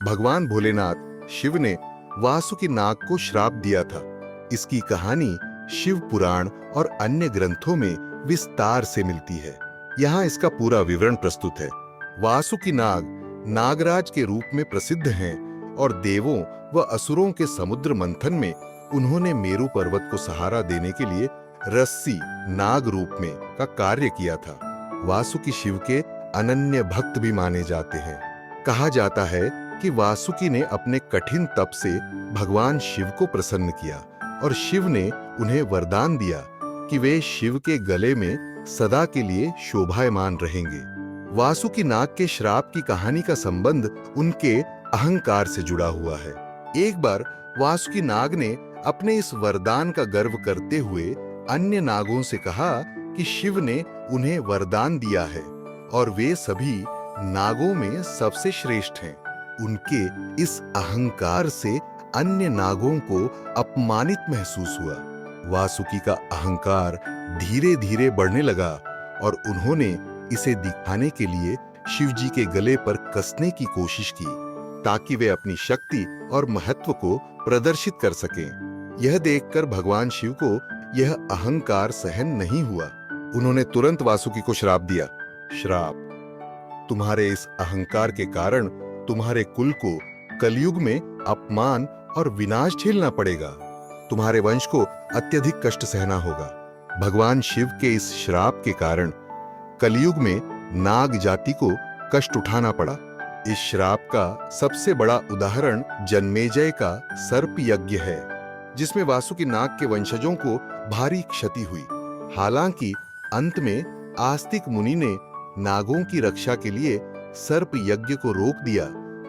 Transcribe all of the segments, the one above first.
भगवान भोलेनाथ शिव ने वासुकी नाग को श्राप दिया था। इसकी कहानी शिव पुराण और अन्य ग्रंथों में विस्तार से मिलती है। यहाँ इसका पूरा विवरण प्रस्तुत है। वासुकी नाग नागराज के रूप में प्रसिद्ध हैं और देवों व असुरों के समुद्र मंथन में उन्होंने मेरु पर्वत को सहारा देने के लिए रस्सी नाग रूप में का कार्य किया था। वासुकी शिव के अनन्य भक्त भी माने जाते हैं। कहा जाता है कि वासुकी ने अपने कठिन तप से भगवान शिव को प्रसन्न किया और शिव ने उन्हें वरदान दिया कि वे शिव के गले में सदा के लिए शोभायमान रहेंगे। वासुकी नाग के श्राप की कहानी का संबंध उनके अहंकार से जुड़ा हुआ है। एक बार वासुकी नाग ने अपने इस वरदान का गर्व करते हुए अन्य नागों से कहा कि शिव ने उन्हें वरदान दिया है और वे सभी नागों में सबसे श्रेष्ठ हैं। उनके इस अहंकार से अन्य नागों को अपमानित महसूस हुआ। वासुकी का अहंकार धीरे धीरे बढ़ने लगा और उन्होंने इसे दिखाने के लिए शिवजी के गले पर कसने की कोशिश की ताकि वे अपनी शक्ति और महत्व को प्रदर्शित कर सकें। यह देखकर भगवान शिव को यह अहंकार सहन नहीं हुआ। उन्होंने तुरंत वासुकी को श्राप दिया। श्राप, तुम्हारे इस अहंकार के कारण तुम्हारे कुल को कलयुग में अपमान और विनाश झेलना पड़ेगा। तुम्हारे वंश को अत्यधिक कष्ट सहना होगा। भगवान शिव के इस श्राप के कारण कलयुग में नाग जाति को कष्ट उठाना पड़ा। इस श्राप का सबसे बड़ा उदाहरण जन्मेजय का सर्प यज्ञ है, जिसमें वासुकी नाग के वंशजों को भारी क्षति हुई। हालांकि अंत में आस्तिक मुनि ने नागों की रक्षा के लिए सर्प यज्ञ को रोक दिया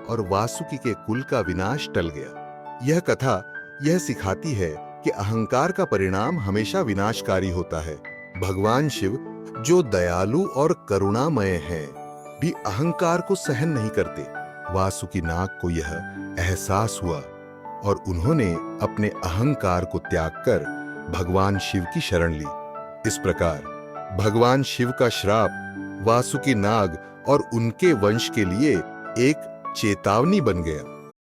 और वासुकी के कुल का विनाश टल गया। यह कथा यह सिखाती है कि अहंकार का परिणाम हमेशा विनाशकारी होता है। भगवान शिव, जो दयालु और करुणामय हैं, भी अहंकार को सहन नहीं करते। वासुकी नाग को यह एहसास हुआ और उन्होंने अपने अहंकार को त्याग कर भगवान शिव की शरण ली। इस प्रकार भगवान शिव का श्राप वासुकी नाग और उनके वंश के लिए एक चेतावनी बन गया।